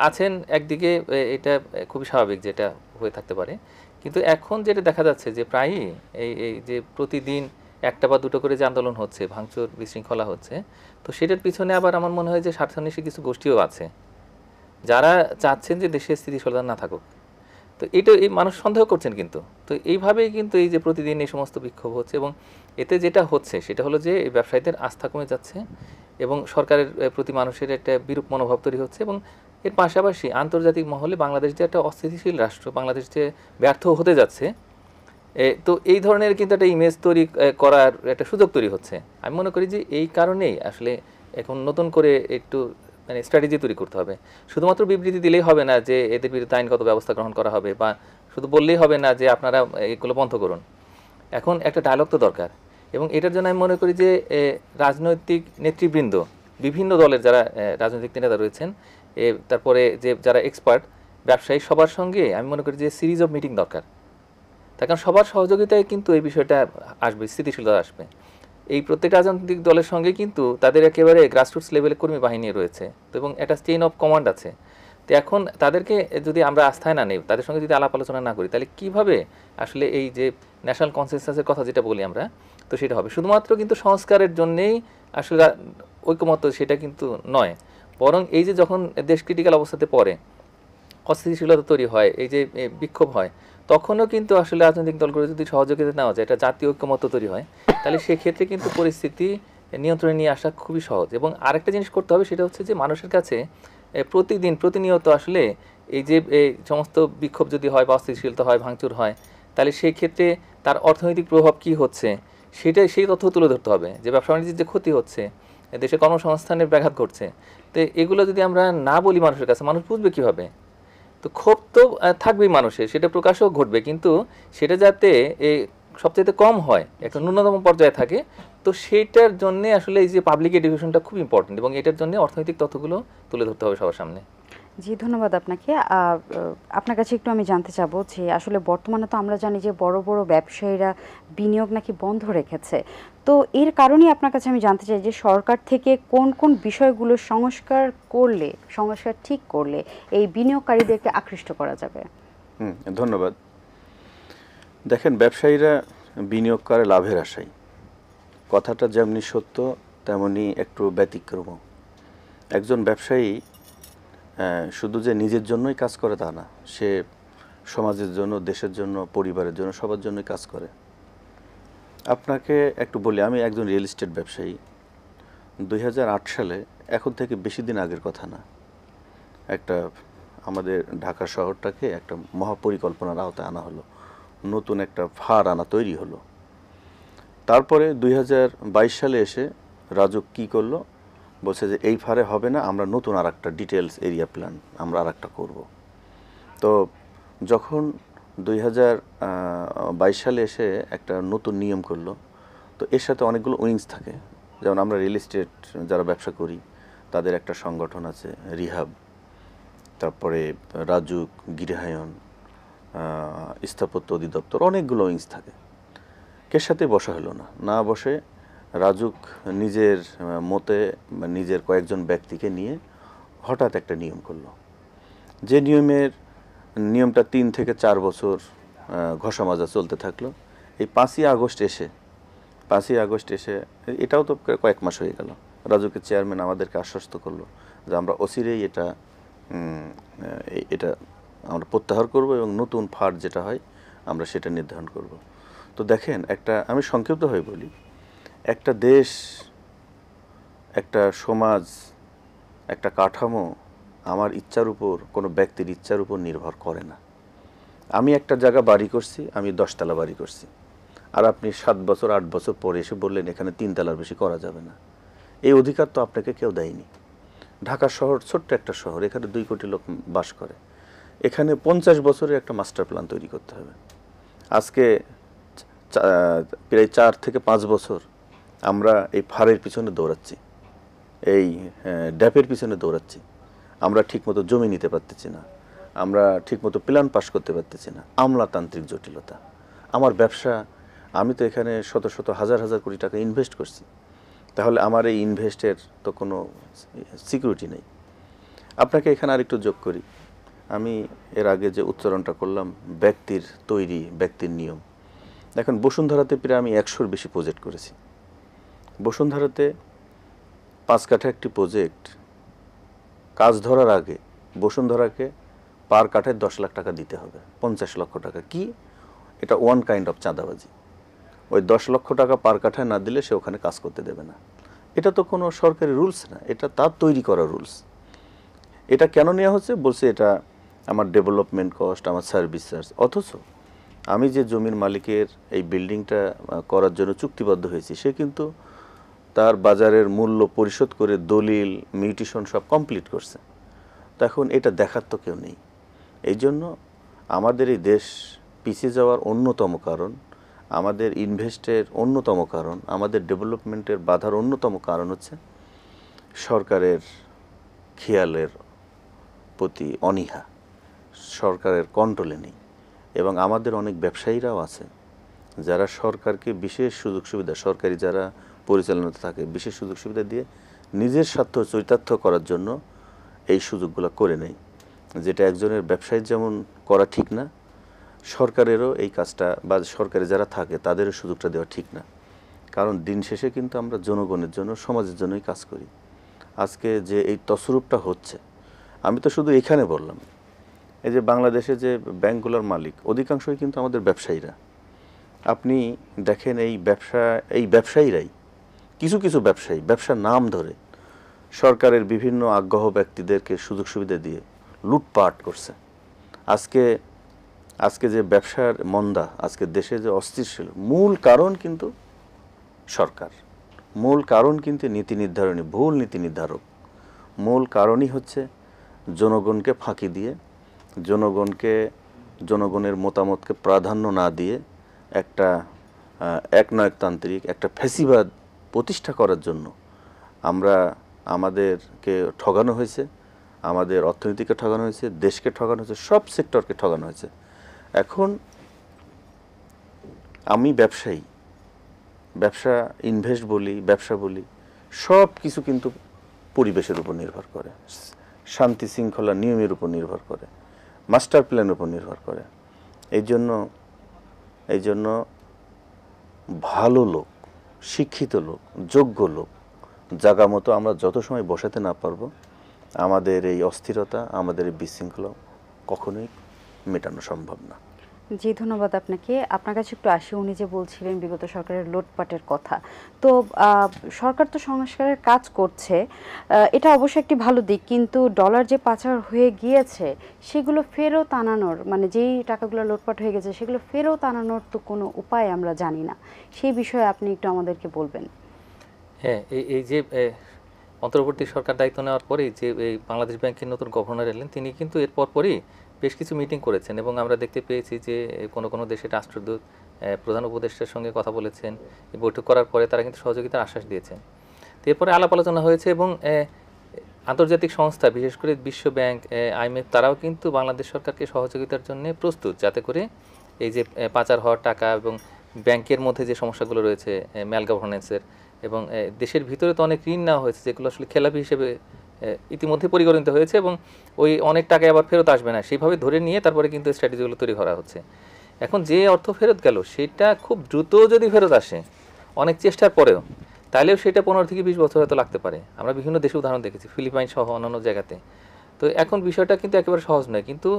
আছেন একদিকে, এটা খুবই স্বাভাবিক যেটা হয়ে থাকতে পারে। কিন্তু এখন যেটা দেখা যাচ্ছে যে প্রায়ই এই যে প্রতিদিন একটা বা দুটো করে যে আন্দোলন হচ্ছে, ভাঙচুর বিশৃঙ্খলা হচ্ছে, তো সেটার পিছনে আবার আমার মনে হয় যে স্বার্থান্বেষী কিছু গোষ্ঠীও আছে যারা চাচ্ছেন যে দেশের স্থিতিশীলতা না থাকুক। তো এটা এই মানুষ সন্দেহ করছেন, কিন্তু তো এইভাবেই কিন্তু এই যে প্রতিদিন এই সমস্ত বিক্ষোভ হচ্ছে, এবং এতে যেটা হচ্ছে সেটা হলো যে এই ব্যবসায়ীদের আস্থা কমে যাচ্ছে এবং সরকারের প্রতি মানুষের একটা বিরূপ মনোভাব তৈরি হচ্ছে। এবং এর পাশাপাশি আন্তর্জাতিক মহলে বাংলাদেশ যে একটা অস্থিতিশীল রাষ্ট্র, বাংলাদেশ যে ব্যর্থ হতে যাচ্ছে, তো এই ধরনের কিন্তু একটা ইমেজ তৈরি করার একটা সুযোগ তৈরি হচ্ছে। আমি মনে করি যে এই কারণেই আসলে এখন নতুন করে একটু মানে স্ট্র্যাটেজি তৈরি করতে হবে। শুধুমাত্র বিবৃতি দিলেই হবে না যে এদের বিরুদ্ধে আইনগত ব্যবস্থা গ্রহণ করা হবে বা শুধু বললেই হবে না যে আপনারা এগুলো বন্ধ করুন। এখন একটা ডায়লগ তো দরকার, এবং এটার জন্য আমি মনে করি যে রাজনৈতিক নেতৃবৃন্দ, বিভিন্ন দলের যারা রাজনৈতিক নেতা রয়েছেন, তারপরে যে যারা এক্সপার্ট ব্যবসায়ী, সবার সঙ্গে আমি মনে করি যে সিরিজ অফ মিটিং দরকার। তার কারণ সবার সহযোগিতায় কিন্তু এই বিষয়টা আসবে, স্থিতিশীলতা আসবে। এই প্রত্যেকটা রাজনৈতিক দলের সঙ্গে কিন্তু তাদের একেবারে গ্রাসরুটস লেভেলে কর্মী বাহিনী রয়েছে, তো এবং একটা চেইন অফ কমান্ড আছে। তো এখন তাদেরকে যদি আমরা আস্থায় না নেই, তাদের সঙ্গে যদি আলাপ আলোচনা না করি, তাহলে কিভাবে আসলে এই যে ন্যাশনাল কনসেনসাসের কথা যেটা বলি আমরা, তো সেটা হবে শুধুমাত্র কিন্তু সংস্কারের জন্যেই আসলে ঐকমত্য, সেটা কিন্তু নয়। বরং এই যে যখন দেশ ক্রিটিক্যাল অবস্থাতে পড়ে, অস্থিতিশীলতা তৈরি হয়, এই যে বিক্ষোভ হয়, তখনও কিন্তু আসলে রাজনৈতিক দলগুলো যদি সহযোগিতা নেওয়া যায়, এটা জাতীয় ঐক্যমত্য তৈরি হয়, তাহলে সেক্ষেত্রে কিন্তু পরিস্থিতি নিয়ন্ত্রণে নিয়ে আসা খুবই সহজ। এবং আরেকটা জিনিস করতে হবে, সেটা হচ্ছে যে মানুষের কাছে প্রতিনিয়ত আসলে এই যে এই সমস্ত বিক্ষোভ যদি হয় বা অস্থিতিশীলতা হয়, ভাঙচুর হয়, তাহলে সেই ক্ষেত্রে তার অর্থনৈতিক প্রভাব কি হচ্ছে সেই তথ্য তুলে ধরতে হবে। যে ব্যবসা বাণিজ্যের যে ক্ষতি হচ্ছে, দেশে কর্মসংস্থানের ব্যাঘাত ঘটছে, তো এগুলো যদি আমরা না বলি মানুষের কাছে, মানুষ বুঝবে কীভাবে? তো ক্ষোভ তো থাকবেই মানুষের, সেটা প্রকাশও ঘটবে, কিন্তু সেটা যাতে সবচাইতে কম হয়, একটা ন্যূনতম পর্যায়ে থাকে, তো সেইটার জন্য আসলে এই যে পাবলিক এডুকেশনটা খুব ইম্পর্টেন্ট, এবং এটার জন্য অর্থনৈতিক তথ্যগুলো তুলে ধরতে হবে সবার সামনে। জি, ধন্যবাদ আপনাকে। আপনার কাছে একটু আমি জানতে চাবো যে আসলে বর্তমানে তো আমরা জানি যে বড় বড় ব্যবসায়ীরা বিনিয়োগ নাকি বন্ধ রেখেছে, তো এর কারণেই আপনার কাছে আমি জানতে চাই যে সরকার থেকে কোন কোন বিষয়গুলো সংস্কার ঠিক করলে এই বিনিয়োগকারীদেরকে আকৃষ্ট করা যাবে? ধন্যবাদ। দেখেন, ব্যবসায়ীরা বিনিয়োগ করে লাভের আশায়, কথাটা যেমনি সত্য তেমনি একটু ব্যতিক্রম। একজন ব্যবসায়ী শুধু যে নিজের জন্যই কাজ করে তা না, সে সমাজের জন্য, দেশের জন্য, পরিবারের জন্য, সবার জন্যই কাজ করে। আপনাকে একটু বলি, আমি একজন রিয়েল এস্টেট ব্যবসায়ী। 2008 সালে, এখন থেকে বেশি দিন আগের কথা না, একটা আমাদের ঢাকা শহরটাকে একটা মহাপরিকল্পনার আওতায় আনা হলো, নতুন একটা ফার আনা তৈরি হলো। তারপরে 2022 সালে এসে রাজুক কি করলো, বলছে যে এই ফারে হবে না, আমরা নতুন আর একটা ডিটেলস এরিয়া প্ল্যান আমরা আর একটা করবো। তো যখন 2022 সালে এসে একটা নতুন নিয়ম করলো, তো এর সাথে অনেকগুলো উইংস থাকে। যেমন আমরা রিয়েল এস্টেট যারা ব্যবসা করি, তাদের একটা সংগঠন আছে রিহাব, তারপরে রাজুক, গৃহায়ন, স্থাপত্য অধিদপ্তর, অনেকগুলো উইংস থাকে। কে সাথে বসা হলো না, না বসে রাজুক নিজের মতে নিজের কয়েকজন ব্যক্তিকে নিয়ে হঠাৎ একটা নিয়ম করলো, যে নিয়মটা 3 থেকে 4 বছর ঘষা মাজা চলতে থাকলো। এই 5ই আগস্ট এসে এটাও তো কয়েক মাস হয়ে গেল, রাজুকের চেয়ারম্যান আমাদেরকে আশ্বস্ত করলো যে আমরা অচিরেই এটা আমরা প্রত্যাহার করব এবং নতুন ফার যেটা হয় আমরা সেটা নির্ধারণ করব। তো দেখেন, আমি সংক্ষিপ্তভাবে বলি, একটা দেশ, একটা সমাজ, একটা কাঠামো আমার ইচ্ছার উপর, কোনো ব্যক্তির ইচ্ছার উপর নির্ভর করে না। আমি একটা জায়গা বাড়ি করছি, আমি 10 তলা বাড়ি করছি, আর আপনি 7 বছর 8 বছর পরে এসে বললেন এখানে 3 তলার বেশি করা যাবে না। এই অধিকার তো আপনাকে কেউ দেয়নি। ঢাকা শহর ছোট্ট একটা শহর, এখানে 2 কোটি লোক বাস করে, এখানে 50 বছরের একটা মাস্টার প্ল্যান তৈরি করতে হবে। আজকে প্রায় 4 থেকে 5 বছর আমরা এই ফারের পিছনে দৌড়াচ্ছি, এই ড্যাপের পিছনে দৌড়াচ্ছি, আমরা ঠিকমতো জমি নিতে পারতেছি না, আমরা ঠিকমতো প্ল্যান পাস করতে পারতেছি না, আমলাতান্ত্রিক জটিলতা। আমার ব্যবসা, আমি তো এখানে শত শত হাজার হাজার কোটি টাকা ইনভেস্ট করছি, তাহলে আমার এই ইনভেস্টের তো কোনো সিকিউরিটি নেই। আপনাকে এখানে আরেকটু যোগ করি, আমি এর আগে যে উচ্চারণটা করলাম ব্যক্তির নিয়ম, দেখেন বসুন্ধরাতে প্রায় আমি 100-র বেশি প্রজেক্ট করেছি। বসুন্ধরাতে 5 কাঠা একটি প্রজেক্ট, কাজ ধরার আগে বসুন্ধরাকে পার কাঠায় 10 লাখ টাকা দিতে হবে, 50 লক্ষ টাকা। কি এটা? ওয়ান কাইন্ড অফ চাঁদাবাজি। ওই 10 লক্ষ টাকা পার কাঠায় না দিলে সে ওখানে কাজ করতে দেবে না। এটা তো কোনো সরকারি রুলস না, এটা তার তৈরি করা রুলস। এটা কেন নেওয়া হচ্ছে? বলছে এটা আমার ডেভেলপমেন্ট কস্ট, আমার সার্ভিস চার্জ। অথচ আমি যে জমির মালিকের এই বিল্ডিংটা করার জন্য চুক্তিবদ্ধ হয়েছি, সে কিন্তু তার বাজারের মূল্য পরিশোধ করে দলিল, মিউটেশন সব কমপ্লিট করছে। তো এখন এটা দেখার তো কেউ নেই। এই জন্য আমাদের এই দেশ পিছিয়ে যাওয়ার অন্যতম কারণ, আমাদের ইনভেস্টের অন্যতম কারণ, আমাদের ডেভেলপমেন্টের বাধার অন্যতম কারণ হচ্ছে সরকারের খেয়ালের প্রতি অনীহা, সরকারের কন্ট্রোলে নেই। এবং আমাদের অনেক ব্যবসায়ীরাও আছে যারা সরকারকে বিশেষ সুযোগ সুবিধা, সরকারি যারা পরিচালনাতে থাকে, বিশেষ সুযোগ সুবিধা দিয়ে নিজের স্বার্থ চরিতার্থ করার জন্য এই সুযোগগুলো করে নেয়, যেটা একজনের ব্যবসায়ীর যেমন করা ঠিক না, সরকারেরও এই কাজটা বা সরকারে যারা থাকে তাদেরও সুযোগটা দেওয়া ঠিক না। কারণ দিন শেষে কিন্তু আমরা জনগণের জন্য, সমাজের জন্যই কাজ করি। আজকে যে এই তসরূপটা হচ্ছে, আমি তো শুধু এখানে বললাম, এই যে বাংলাদেশে যে ব্যাংকগুলোর মালিক অধিকাংশই কিন্তু আমাদের ব্যবসায়ীরা। আপনি দেখেন এই ব্যবসায়ীরাই, কিছু কিছু ব্যবসায়ী ব্যবসার নাম ধরে সরকারের বিভিন্ন আগ্রহ ব্যক্তিদেরকে সুযোগ সুবিধা দিয়ে লুটপাট করছে। আজকে যে ব্যবসার মন্দা, আজকে দেশে যে অস্থিতিশীল, মূল কারণ কিন্তু সরকার, মূল কারণ কিন্তু নীতি নির্ধারণী, ভুল নীতি নির্ধারক। মূল কারণই হচ্ছে জনগণকে ফাঁকি দিয়ে, জনগণের মতামতকে প্রাধান্য না দিয়ে একটা একনায়কতান্ত্রিক একটা ফ্যাসিবাদ প্রতিষ্ঠা করার জন্য আমাদেরকে ঠগানো হয়েছে, আমাদের অর্থনীতিকে ঠগানো হয়েছে, দেশকে ঠগানো হয়েছে, সব সেক্টরকে ঠগানো হয়েছে। এখন আমি ব্যবসা ইনভেস্ট বলি, ব্যবসা বলি, সব কিছু কিন্তু পরিবেশের উপর নির্ভর করে, শান্তি শৃঙ্খলা নিয়মের উপর নির্ভর করে, মাস্টার প্ল্যানের উপর নির্ভর করে। এই জন্য ভালো লোক, শিক্ষিত লোক, যোগ্য লোক জায়গা মতো আমরা যত সময় বসাতে না পারবো, আমাদের এই অস্থিরতা, আমাদের এই বিশৃঙ্খলা কখনোই মেটানো সম্ভব না। জি, ধন্যবাদ আপনাকে। আপনার কাছে একটু আসি, উনি যে বলছিলেন বিগত সরকারের লুটপাটের কথা, তো সরকার তো সংস্কারের কাজ করছে, এটা অবশ্যই একটি ভালো দিক, কিন্তু ডলার যে পাচার হয়ে গিয়েছে সেগুলো ফেরত আনানোর, মানে যেই টাকাগুলো লুটপাট হয়ে গেছে সেগুলো ফেরত আনানোর তো কোনো উপায় আমরা জানি না, সেই বিষয়ে আপনি একটু আমাদেরকে বলবেন। হ্যাঁ, এই যে অন্তর্বর্তী সরকার দায়িত্ব নেওয়ার পরেই যে এই বাংলাদেশ ব্যাংকের নতুন গভর্নর এলেন, তিনি কিন্তু এর পরই বেশ কিছু মিটিং করেছেন এবং আমরা দেখতে পেয়েছি যে কোনো কোনো দেশের রাষ্ট্রদূত প্রধান উপদেষ্টার সঙ্গে কথা বলেছেন। এই বৈঠক করার পরে তারা কিন্তু সহযোগিতার আশ্বাস দিয়েছেন। তো এরপরে আলাপ আলোচনা হয়েছে এবং আন্তর্জাতিক সংস্থা, বিশেষ করে বিশ্ব ব্যাংক, IMF, তারাও কিন্তু বাংলাদেশ সরকারকে সহযোগিতার জন্য প্রস্তুত, যাতে করে এই যে পাচার হওয়ার টাকা এবং ব্যাংকের মধ্যে যে সমস্যাগুলো রয়েছে ম্যাল গভর্নেন্সের, এবং দেশের ভিতরে তো অনেক ঋণ নেওয়া হয়েছে যেগুলো আসলে খেলাপি হিসেবে ইতিমধ্যে পরিগণিত হয়েছে এবং ওই অনেক টাকা আবার ফেরত আসবে না, সেইভাবে ধরে নিয়ে তারপরে কিন্তু স্ট্র্যাটেজিগুলো তৈরি করা হচ্ছে। এখন যে অর্থ ফেরত গেল সেটা খুব দ্রুত যদি ফেরত আসে, অনেক চেষ্টার পরেও, তাহলেও সেটা 15 থেকে 20 বছর হয়তো লাগতে পারে। আমরা বিভিন্ন দেশে উদাহরণ দেখেছি, ফিলিপাইন সহ অন্যান্য জায়গাতে। তো এখন বিষয়টা কিন্তু একেবারে সহজ নয়, কিন্তু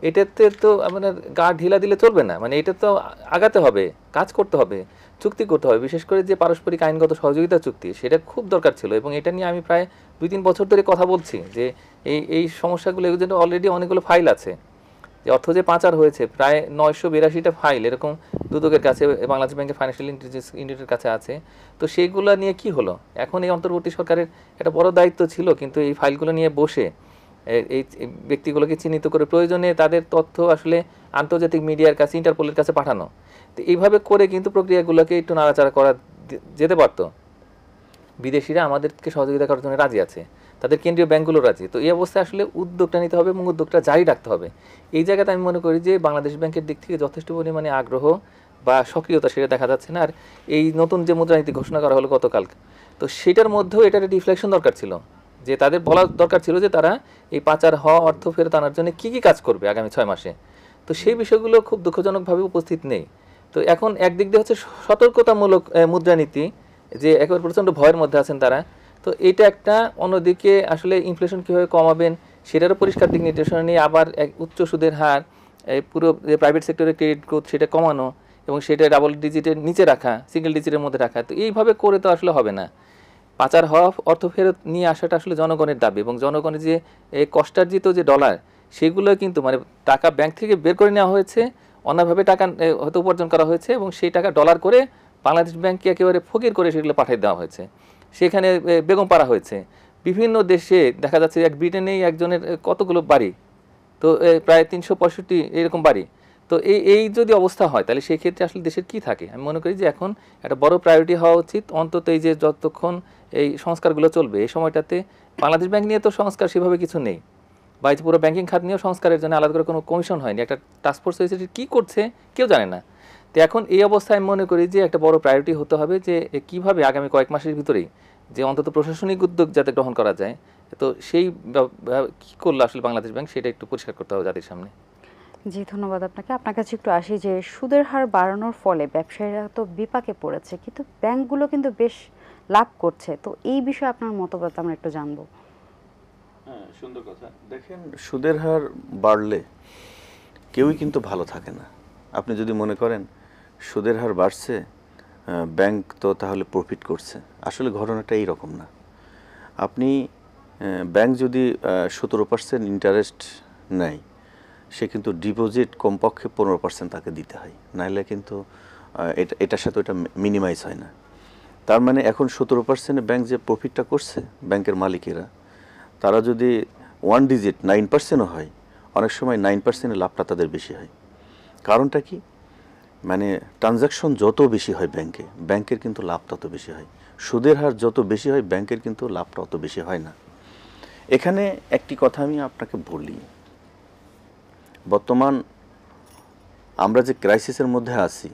এটাতে তো মানে গা ঢিলা দিলে চলবে না, মানে এটা তো আগাতে হবে, কাজ করতে হবে, চুক্তি করতে হবে। বিশেষ করে যে পারস্পরিক আইনগত সহযোগিতা চুক্তি, সেটা খুব দরকার ছিল এবং এটা নিয়ে আমি প্রায় 2-3 বছর ধরে কথা বলছি যে এই সমস্যাগুলো, এগুলো জন্য অলরেডি অনেকগুলো ফাইল আছে, যে অর্থ যে পাচার হয়েছে প্রায় 982টা ফাইল এরকম দুদকের কাছে, বাংলাদেশ ব্যাংকের ফাইন্যান্সিয়াল ইন্টেলিজেন্স ইউনিটের কাছে আছে। তো সেইগুলো নিয়ে কি হলো? এখন এই অন্তর্বর্তী সরকারের একটা বড় দায়িত্ব ছিল কিন্তু এই ফাইলগুলো নিয়ে বসে এই ব্যক্তিগুলোকে চিহ্নিত করে প্রয়োজনে তাদের তথ্য আসলে আন্তর্জাতিক মিডিয়ার কাছে, ইন্টারপোলের কাছে পাঠানো। তো এইভাবে করে কিন্তু প্রক্রিয়াগুলোকে একটু নাড়াচাড়া করা যেতে পারত। বিদেশিরা আমাদেরকে সহযোগিতা করার জন্য রাজি আছে, তাদের কেন্দ্রীয় ব্যাংকগুলো রাজি। তো এই অবস্থায় আসলে উদ্যোগটা নিতে হবে এবং উদ্যোগটা জারি রাখতে হবে। এই জায়গাতে আমি মনে করি যে বাংলাদেশ ব্যাংকের দিক থেকে যথেষ্ট পরিমাণে আগ্রহ বা সক্রিয়তা সেটা দেখা যাচ্ছে না। আর এই নতুন যে মুদ্রানীতি ঘোষণা করা হলো গতকাল, তো সেটার মধ্যেও এটার রিফ্লেকশন দরকার ছিল, যে তাদের বলা দরকার ছিল যে তারা এই পাচার হওয়া অর্থ ফেরত আনার জন্য কী কী কাজ করবে আগামী 6 মাসে। তো সেই বিষয়গুলো খুব দুঃখজনকভাবে উপস্থিত নেই। তো এখন একদিক দিয়ে হচ্ছে সতর্কতামূলক মুদ্রানীতি, যে একেবারে প্রচণ্ড ভয়ের মধ্যে আছেন তারা। তো এইটা একটা, অন্যদিকে আসলে ইনফ্লেশন কীভাবে কমাবেন সেটারও পরিষ্কার দিক নির্দেশনা নিয়ে আবার এক উচ্চ সুদের হার, পুরো যে প্রাইভেট সেক্টরের ক্রেডিট গ্রোথ সেটা কমানো এবং সেটা ডাবল ডিজিটের নিচে রাখা, সিঙ্গেল ডিজিটের মধ্যে রাখা। তো এইভাবে করে তো আসলে হবে না। পাচার হওয়া অর্থ ফেরত নিয়ে আসাটা আসলে জনগণের দাবি, এবং জনগণের যে কষ্টার্জিত যে ডলার, সেগুলো কিন্তু মানে টাকা ব্যাংক থেকে বের করে নেওয়া হয়েছে, অন্যভাবে টাকা হয়তো উপার্জন করা হয়েছে এবং সেই টাকা ডলার করে বাংলাদেশ ব্যাংককে একেবারে ফকির করে সেগুলো পাঠিয়ে দেওয়া হয়েছে, সেখানে বেগম পাড়া হয়েছে। বিভিন্ন দেশে দেখা যাচ্ছে, এক ব্রিটেনেই একজনের কতগুলো বাড়ি তো প্রায় 365 এরকম বাড়ি। তো এই যদি অবস্থা হয় তাহলে সেই ক্ষেত্রে আসলে দেশের কি থাকে? আমি মনে করি যে এখন একটা বড় প্রায়োরিটি হওয়া উচিত অন্তত এই যে যতক্ষণ এই সংস্কারগুলো চলবে এই সময়টাতে। বাংলাদেশ ব্যাংক নিয়ে তো সংস্কার সেভাবে কিছু নেই, বা এই যে পুরো ব্যাংকিং খাত নিয়েও সংস্কারের জন্য আলাদা করে কোনো কমিশন হয়নি, একটা টাস্কফোর্স হয়েছে, কী করছে কেউ জানে না। তো এখন এই অবস্থায় আমি মনে করি যে একটা বড় প্রায়োরিটি হতে হবে যে কিভাবে আগামী কয়েক মাসের ভিতরেই যে অন্তত প্রশাসনিক উদ্যোগ যাতে গ্রহণ করা যায়, তো সেই কী করলো আসলে বাংলাদেশ ব্যাংক সেটা একটু পরিষ্কার করতে হবে জাতির সামনে। জি ধন্যবাদ আপনাকে। আপনার কাছে একটু আসি যে সুদের হার বাড়ানোর ফলে ব্যবসায়ীরা তো বিপাকে পড়েছে, কিন্তু ব্যাংকগুলো কিন্তু বেশ লাভ করছে। তো এই বিষয়ে আপনার মতামত আমরা একটু জানবো। হ্যাঁ, সুন্দর কথা। দেখেন, সুদের হার বাড়লে কেউই কিন্তু ভালো থাকে না। আপনি যদি মনে করেন সুদের হার বাড়ছে, ব্যাংক তো তাহলে প্রফিট করছে, আসলে ঘটনাটা এইরকম না। আপনি ব্যাংক যদি 17% ইন্টারেস্ট নেয়, সে কিন্তু ডিপোজিট কমপক্ষে 15% তাকে দিতে হয়, নাহলে কিন্তু এটার সাথে ওটা মিনিমাইজ হয় না। তার মানে এখন 17% ব্যাংক যে প্রফিটটা করছে, ব্যাংকের মালিকেরা, তারা যদি 1 ডিজিট 9%ও হয়, অনেক সময় 9%-এর লাভটা তাদের বেশি হয়। কারণটা কি? মানে ট্রানজ্যাকশন যত বেশি হয় ব্যাংকের কিন্তু লাভ তত বেশি হয়। সুদের হার যত বেশি হয় ব্যাংকের কিন্তু লাভটা অত বেশি হয় না। এখানে একটি কথা আমি আপনাকে বলি, বর্তমান আমরা যে ক্রাইসিসের মধ্যে আছি,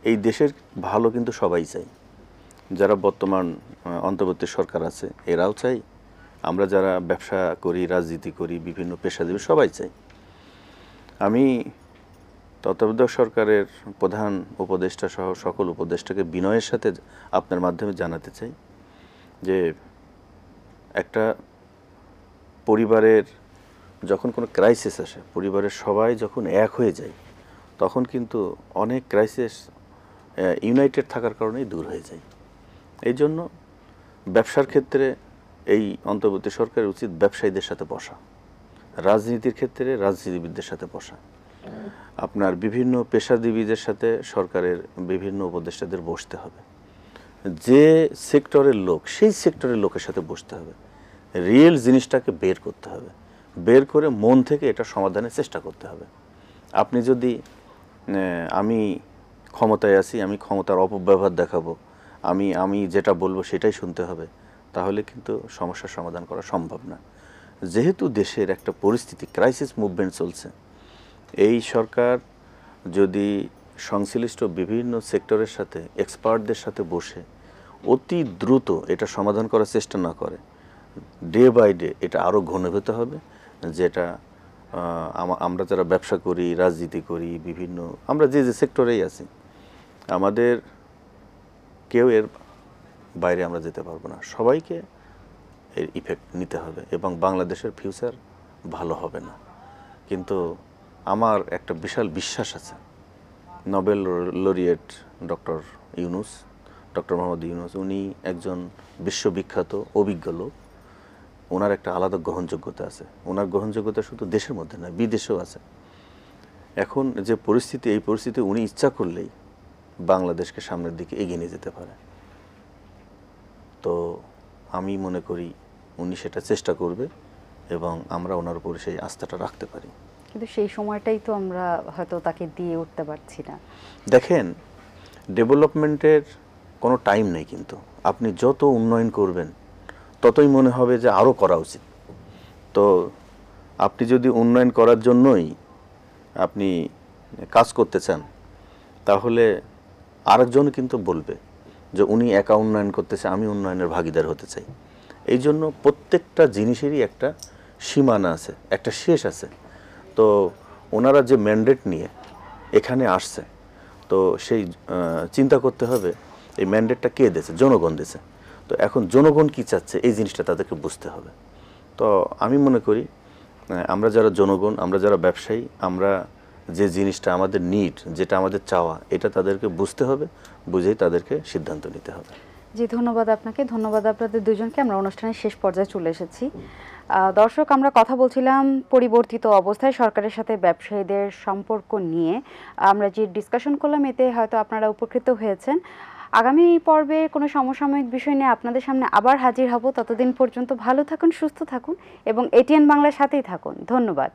এই দেশের ভালো কিন্তু সবাই চাই। যারা বর্তমান অন্তর্বর্তী সরকার আছে এরাও চাই, আমরা যারা ব্যবসা করি, রাজনীতি করি, বিভিন্ন পেশাজীবী সবাই চাই। আমি তত্ত্বাবধায়ক সরকারের প্রধান উপদেষ্টা সহ সকল উপদেষ্টাকে বিনয়ের সাথে আপনার মাধ্যমে জানাতে চাই যে একটা পরিবারের যখন কোনো ক্রাইসিস আসে, পরিবারের সবাই যখন এক হয়ে যায়, তখন কিন্তু অনেক ক্রাইসিস ইউনাইটেড থাকার কারণেই দূর হয়ে যায়। এই জন্য ব্যবসার ক্ষেত্রে এই অন্তর্বর্তী সরকারের উচিত ব্যবসায়ীদের সাথে বসা, রাজনীতির ক্ষেত্রে রাজনীতিবিদদের সাথে বসা, আপনার বিভিন্ন পেশাজীবীদের সাথে সরকারের বিভিন্ন উপদেষ্টাদের বসতে হবে, যে সেক্টরের লোক সেই সেক্টরের লোকের সাথে বসতে হবে, রিয়েল জিনিসটাকে বের করতে হবে, বের করে মন থেকে এটা সমাধানের চেষ্টা করতে হবে। আপনি যদি আমি ক্ষমতায় আছি, আমি ক্ষমতার অপব্যবহার দেখাবো, আমি যেটা বলবো সেটাই শুনতে হবে, তাহলে কিন্তু সমস্যার সমাধান করা সম্ভব না। যেহেতু দেশের একটা পরিস্থিতি ক্রাইসিস মুভমেন্ট চলছে, এই সরকার যদি সংশ্লিষ্ট বিভিন্ন সেক্টরের সাথে এক্সপার্টদের সাথে বসে অতি দ্রুত এটা সমাধান করার চেষ্টা না করে, ডে বাই ডে এটা আরও ঘনীভূত হবে। যেটা আমরা যারা ব্যবসা করি, রাজনীতি করি, বিভিন্ন আমরা যে যে সেক্টরেই আছি, আমাদের কেউ এর বাইরে আমরা যেতে পারবো না। সবাইকে এর ইফেক্ট নিতে হবে এবং বাংলাদেশের ফিউচার ভালো হবে না। কিন্তু আমার একটা বিশাল বিশ্বাস আছে, Nobel laureate doctor Mohammad Yunus, উনি একজন বিশ্ববিখ্যাত অভিজ্ঞ লোক। ওনার একটা আলাদা গ্রহণযোগ্যতা আছে। ওনার গ্রহণযোগ্যতা শুধু দেশের মধ্যে নয়, বিদেশেও আছে। এখন যে পরিস্থিতি, এই পরিস্থিতি উনি ইচ্ছা করলেই বাংলাদেশকে সামনের দিকে এগিয়ে নিয়ে যেতে পারে। তো আমি মনে করি উনি সেটা চেষ্টা করবে এবং আমরা ওনার উপরে সেই আস্থাটা রাখতে পারি। কিন্তু সেই সময়টাই তো আমরা হয়তো তাকে দিয়ে উঠতে পারছি না। দেখেন, ডেভেলপমেন্টের কোনো টাইম নেই, কিন্তু আপনি যত উন্নয়ন করবেন ততই মনে হবে যে আরও করা উচিত। তো আপনি যদি উন্নয়ন করার জন্যই আপনি কাজ করতে চান, তাহলে আরেকজন কিন্তু বলবে যে উনি একা উন্নয়ন করতেছে, আমি উন্নয়নের ভাগিদার হতে চাই। এই জন্য প্রত্যেকটা জিনিসেরই একটা সীমানা আছে, একটা শেষ আছে। তো ওনারা যে ম্যান্ডেট নিয়ে এখানে আসছে, তো সেই চিন্তা করতে হবে এই ম্যান্ডেটটা কে দিয়েছে? জনগণ দিয়েছে। তো এখন জনগণ কি চাচ্ছে এই জিনিসটা তাদেরকে বুঝতে হবে। তো আমি মনে করি আমরা যারা জনগণ, আমরা যারা ব্যবসায়ী, আমরা যে জিনিসটা আমাদের নিড, যেটা আমাদের চাওয়া, এটা তাদেরকে বুঝতে হবে, বুঝেই তাদেরকে সিদ্ধান্ত নিতে হবে। জি ধন্যবাদ আপনাকে, ধন্যবাদ আপনাদের দুজনকে। আমরা অনুষ্ঠানের শেষ পর্যায়ে চলে এসেছি। দর্শক, আমরা কথা বলছিলাম পরিবর্তিত অবস্থায় সরকারের সাথে ব্যবসায়ীদের সম্পর্ক নিয়ে। আমরা যে ডিসকাশন করলাম এতে হয়তো আপনারা উপকৃত হয়েছেন। আগামী পর্বে কোনো সমসাময়িক বিষয় নিয়ে আপনাদের সামনে আবার হাজির হব। ততদিন পর্যন্ত ভালো থাকুন, সুস্থ থাকুন এবং এটিএন বাংলার সাথেই থাকুন। ধন্যবাদ।